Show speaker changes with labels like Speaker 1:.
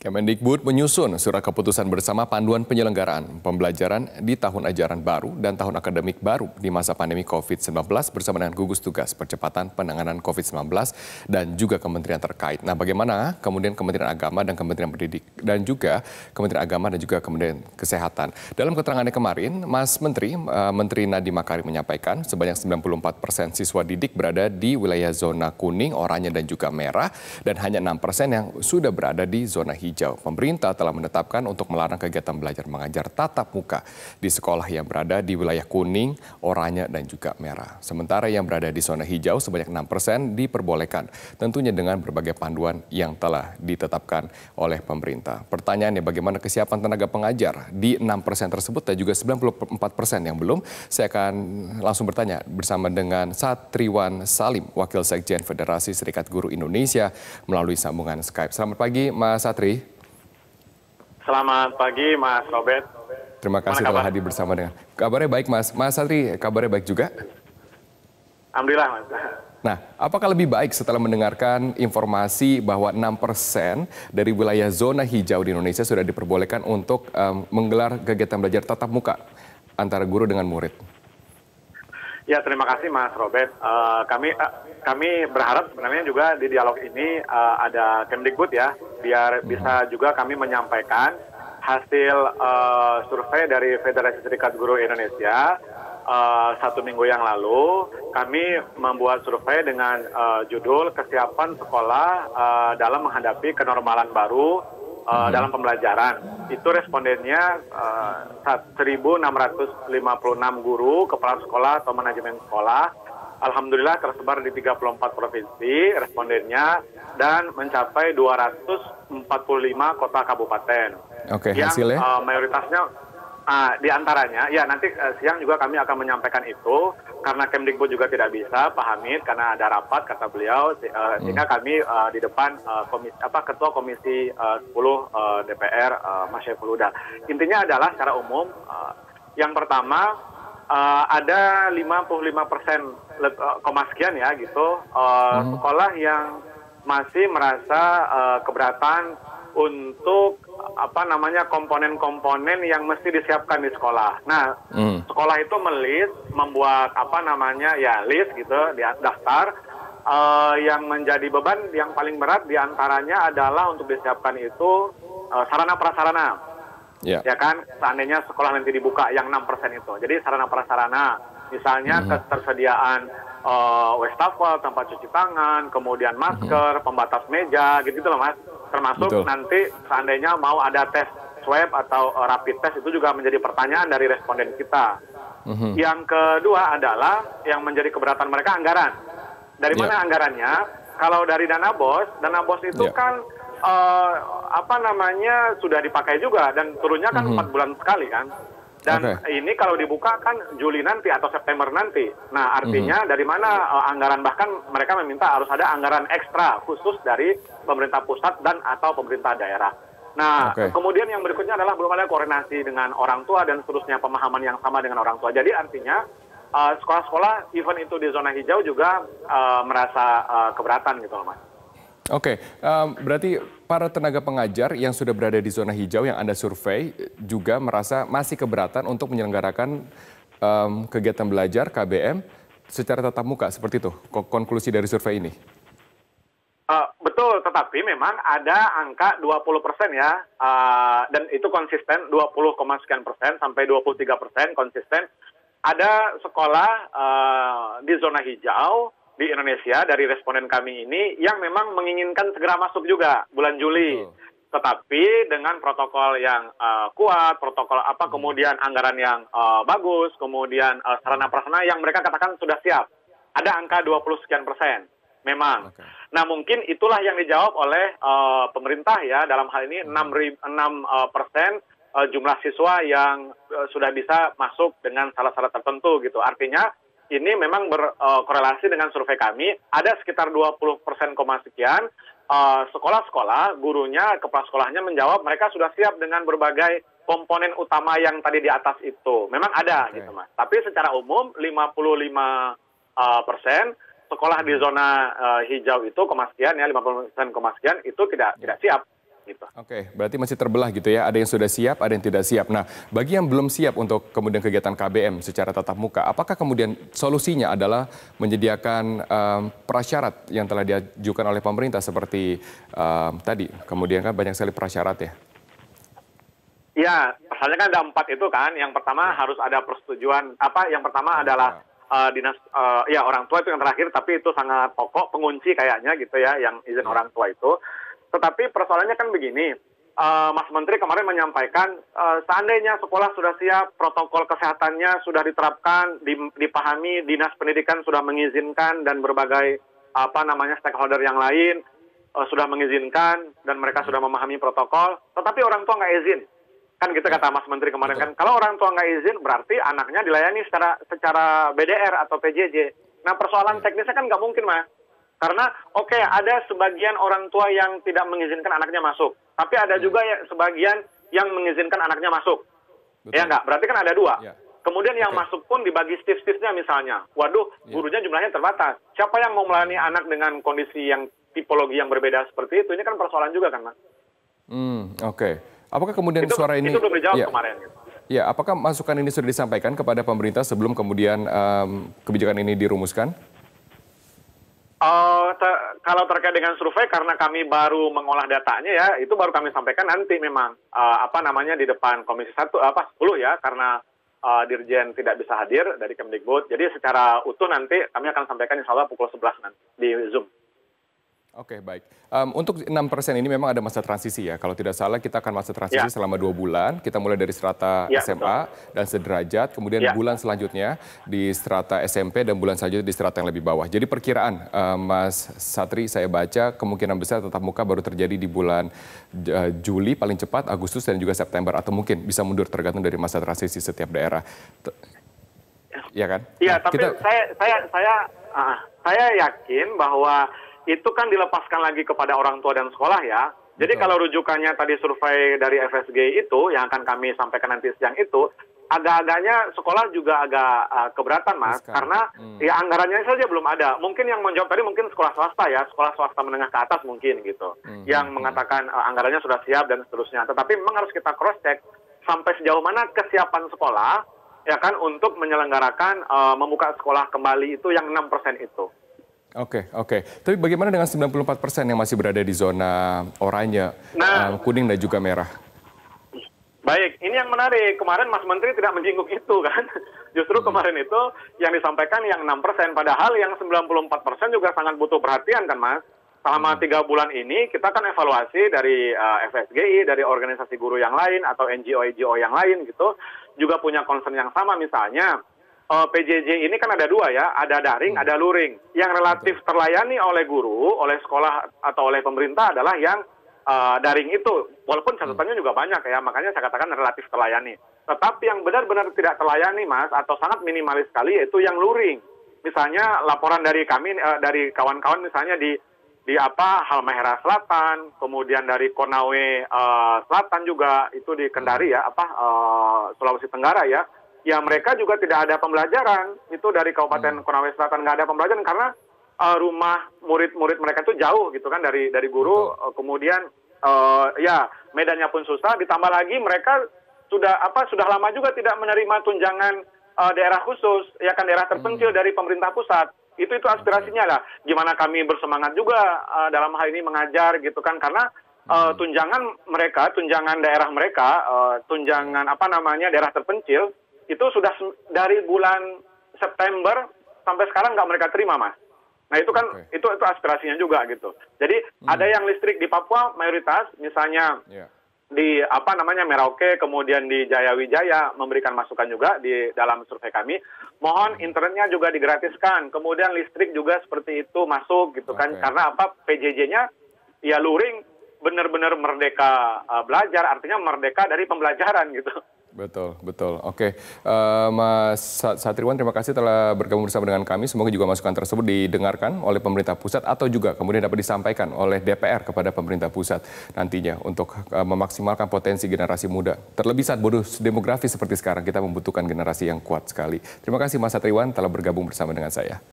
Speaker 1: Kemendikbud menyusun surat keputusan bersama panduan penyelenggaraan pembelajaran di tahun ajaran baru dan tahun akademik baru di masa pandemi COVID-19 bersama dengan gugus tugas percepatan penanganan COVID-19 dan juga kementerian terkait. Nah, bagaimana kemudian Kementerian Agama dan Kementerian Pendidik dan juga Kementerian Agama dan juga Kementerian Kesehatan. Dalam keterangannya kemarin, Menteri Nadiem Makarim menyampaikan sebanyak 94% siswa didik berada di wilayah zona kuning, oranye dan juga merah dan hanya 6% yang sudah berada di zona hijau. Pemerintah telah menetapkan untuk melarang kegiatan belajar mengajar tatap muka di sekolah yang berada di wilayah kuning, oranye, dan juga merah. Sementara yang berada di zona hijau sebanyak 6% diperbolehkan, tentunya dengan berbagai panduan yang telah ditetapkan oleh pemerintah. Pertanyaannya, bagaimana kesiapan tenaga pengajar di 6% tersebut dan juga 94% yang belum? Saya akan langsung bertanya bersama dengan Satriwan Salim, Wakil Sekjen Federasi Serikat Guru Indonesia melalui sambungan Skype. Selamat pagi, Mas Satri.
Speaker 2: Selamat pagi, Mas Robert.
Speaker 1: Terima kasih telah hadir bersama dengan. Kabarnya baik, Mas. Mas Satri, kabarnya baik juga?
Speaker 2: Alhamdulillah, Mas.
Speaker 1: Nah, apakah lebih baik setelah mendengarkan informasi bahwa 6% dari wilayah zona hijau di Indonesia sudah diperbolehkan untuk menggelar kegiatan belajar tatap muka antara guru dengan murid?
Speaker 2: Ya, terima kasih, Mas Robert. Kami berharap sebenarnya juga di dialog ini ada Kemdikbud ya, biar bisa juga kami menyampaikan hasil survei dari Federasi Serikat Guru Indonesia 1 minggu yang lalu. Kami membuat survei dengan judul Kesiapan Sekolah dalam Menghadapi Kenormalan Baru dalam Pembelajaran. Itu respondennya 1.656 guru, kepala sekolah atau manajemen sekolah. Alhamdulillah tersebar di 34 provinsi respondennya dan mencapai 245 kota kabupaten.
Speaker 1: Oke, hasilnya?
Speaker 2: Yang mayoritasnya di antaranya, ya nanti siang juga kami akan menyampaikan itu karena Kemdikbud juga tidak bisa, Pak Hamid, karena ada rapat kata beliau, sehingga kami di depan Ketua Komisi 10 DPR, Mas Syaiful Huda. Intinya adalah secara umum, yang pertama ada 55% sekian ya gitu sekolah yang masih merasa keberatan untuk komponen-komponen yang mesti disiapkan di sekolah. Nah, sekolah itu membuat list gitu, daftar yang menjadi beban yang paling berat diantaranya adalah untuk disiapkan itu sarana prasarana. Ya kan, seandainya sekolah nanti dibuka yang 6% itu. Jadi sarana prasarana, misalnya ketersediaan wastafel, tempat cuci tangan, kemudian masker, pembatas meja, gitu loh Mas. Termasuk nanti seandainya mau ada tes swab atau rapid test itu juga menjadi pertanyaan dari responden kita. Yang kedua adalah yang menjadi keberatan mereka anggaran. Dari mana anggarannya? Kalau dari dana BOS itu kan sudah dipakai juga dan turunnya kan 4 bulan sekali kan. Dan ini kalau dibuka kan Juli nanti atau September nanti. Nah, artinya dari mana anggaran, bahkan mereka meminta harus ada anggaran ekstra khusus dari pemerintah pusat dan atau pemerintah daerah. Nah, kemudian yang berikutnya adalah belum ada koordinasi dengan orang tua dan seterusnya, pemahaman yang sama dengan orang tua. Jadi artinya sekolah-sekolah even itu di zona hijau juga merasa keberatan gitu loh Mas.
Speaker 1: Oke, berarti para tenaga pengajar yang sudah berada di zona hijau yang Anda survei juga merasa masih keberatan untuk menyelenggarakan kegiatan belajar KBM secara tatap muka, seperti itu konklusi dari survei ini?
Speaker 2: Betul, tetapi memang ada angka 20% ya, dan itu konsisten 20,sekian% sampai 23% konsisten. Ada sekolah di zona hijau di Indonesia dari responden kami ini yang memang menginginkan segera masuk juga bulan Juli. Tetapi dengan protokol yang kuat, protokol kemudian anggaran yang bagus, kemudian sarana prasarana yang mereka katakan sudah siap. Ada angka 20% memang. Nah, mungkin itulah yang dijawab oleh pemerintah ya, dalam hal ini 6% jumlah siswa yang sudah bisa masuk dengan syarat-syarat tertentu gitu. Artinya ini memang berkorelasi dengan survei kami, ada sekitar 20% sekian sekolah-sekolah, gurunya, kepala sekolahnya menjawab mereka sudah siap dengan berbagai komponen utama yang tadi di atas itu. Memang ada gitu Mas. Tapi secara umum 55% sekolah di zona hijau itu sekian ya, 50% sekian itu tidak siap. gitu.
Speaker 1: Oke, berarti masih terbelah gitu ya, ada yang sudah siap, ada yang tidak siap. Nah, bagi yang belum siap untuk kemudian kegiatan KBM secara tatap muka, apakah kemudian solusinya adalah menyediakan prasyarat yang telah diajukan oleh pemerintah seperti tadi, kemudian kan banyak sekali prasyarat ya?
Speaker 2: Ya, pasalnya kan ada 4 itu kan. Yang pertama harus ada persetujuan, yang pertama adalah dinas, ya orang tua itu yang terakhir, tapi itu sangat pokok, pengunci kayaknya gitu ya, yang izin orang tua itu. Tetapi persoalannya kan begini, Mas Menteri kemarin menyampaikan seandainya sekolah sudah siap, protokol kesehatannya sudah diterapkan, dipahami, dinas pendidikan sudah mengizinkan dan berbagai stakeholder yang lain sudah mengizinkan dan mereka sudah memahami protokol, tetapi orang tua nggak izin. Kan gitu kata Mas Menteri kemarin kan, kalau orang tua nggak izin berarti anaknya dilayani secara BDR atau PJJ. Nah persoalan teknisnya kan nggak mungkin Mas. Karena ada sebagian orang tua yang tidak mengizinkan anaknya masuk, tapi ada juga sebagian yang mengizinkan anaknya masuk. Betul. Ya enggak, berarti kan ada 2. Ya. Kemudian yang masuk pun dibagi shift-shiftnya misalnya. Waduh, gurunya jumlahnya terbatas. Siapa yang mau melayani anak dengan kondisi yang tipologi yang berbeda seperti itu? Ini kan persoalan juga kan Mas.
Speaker 1: Oke. Apakah kemudian suara ini...
Speaker 2: Itu belum dijawab kemarin.
Speaker 1: Ya, apakah masukan ini sudah disampaikan kepada pemerintah sebelum kemudian kebijakan ini dirumuskan?
Speaker 2: Kalau terkait dengan survei, karena kami baru mengolah datanya ya, itu baru kami sampaikan nanti memang di depan Komisi 10 ya, karena Dirjen tidak bisa hadir dari Kemdikbud. Jadi secara utuh nanti kami akan sampaikan insya Allah pukul 11 nanti di Zoom. Oke,
Speaker 1: baik. Untuk 6% ini memang ada masa transisi ya. Kalau tidak salah kita akan masa transisi selama 2 bulan. Kita mulai dari strata SMA dan sederajat, kemudian bulan selanjutnya di strata SMP dan bulan selanjutnya di strata yang lebih bawah. Jadi perkiraan Mas Satri saya baca kemungkinan besar tatap muka baru terjadi di bulan Juli paling cepat, Agustus dan juga September atau mungkin bisa mundur tergantung dari masa transisi setiap daerah. Iya kan?
Speaker 2: Iya, tapi saya yakin bahwa itu kan dilepaskan lagi kepada orang tua dan sekolah ya. Jadi kalau rujukannya tadi survei dari FSG itu, yang akan kami sampaikan nanti siang itu, agak-agaknya sekolah juga agak keberatan Mas. Karena ya anggarannya saja belum ada. Mungkin yang menjawab tadi mungkin sekolah swasta ya, sekolah swasta menengah ke atas mungkin gitu. Yang mengatakan anggarannya sudah siap dan seterusnya. Tetapi memang harus kita cross-check sampai sejauh mana kesiapan sekolah ya kan untuk menyelenggarakan membuka sekolah kembali itu yang 6% itu.
Speaker 1: Oke. Tapi bagaimana dengan 94% yang masih berada di zona oranye, kuning dan juga merah?
Speaker 2: Baik, ini yang menarik. Kemarin Mas Menteri tidak menyinggung itu kan. Justru kemarin itu yang disampaikan yang 6%. Padahal yang 94% juga sangat butuh perhatian kan Mas. Selama 3 bulan ini kita kan evaluasi dari FSGI, dari organisasi guru yang lain atau NGO yang lain gitu. Juga punya concern yang sama misalnya. PJJ ini kan ada 2 ya, ada daring, ada luring. Yang relatif terlayani oleh guru, oleh sekolah atau oleh pemerintah adalah yang daring itu. Walaupun catatannya juga banyak ya, makanya saya katakan relatif terlayani. Tetapi yang benar-benar tidak terlayani Mas, atau sangat minimalis sekali yaitu yang luring. Misalnya laporan dari kami, dari kawan-kawan misalnya di Halmahera Selatan, kemudian dari Konawe Selatan juga, itu di Kendari ya, Sulawesi Tenggara ya. Ya mereka juga tidak ada pembelajaran, itu dari Kabupaten Konawe Selatan nggak ada pembelajaran karena rumah murid-murid mereka itu jauh gitu kan dari guru, kemudian ya medannya pun susah, ditambah lagi mereka sudah lama juga tidak menerima tunjangan daerah khusus, ya kan daerah terpencil dari pemerintah pusat. Itu aspirasinya lah. Gimana kami bersemangat juga dalam hal ini mengajar gitu kan, karena tunjangan mereka, tunjangan daerah mereka, tunjangan daerah terpencil, itu sudah dari bulan September sampai sekarang nggak mereka terima Mas. Nah itu kan itu aspirasinya juga gitu. Jadi ada yang listrik di Papua mayoritas, misalnya di Merauke, kemudian di Jayawijaya memberikan masukan juga di dalam survei kami. Mohon internetnya juga digratiskan, kemudian listrik juga seperti itu masuk gitu kan. Karena PJJ-nya ya luring, benar-benar merdeka belajar, artinya merdeka dari pembelajaran gitu.
Speaker 1: Betul. Oke, Mas Satriwan, terima kasih telah bergabung bersama dengan kami. Semoga juga masukan tersebut didengarkan oleh pemerintah pusat atau juga kemudian dapat disampaikan oleh DPR kepada pemerintah pusat nantinya untuk memaksimalkan potensi generasi muda. Terlebih saat bonus demografi seperti sekarang, kita membutuhkan generasi yang kuat sekali. Terima kasih Mas Satriwan telah bergabung bersama dengan saya.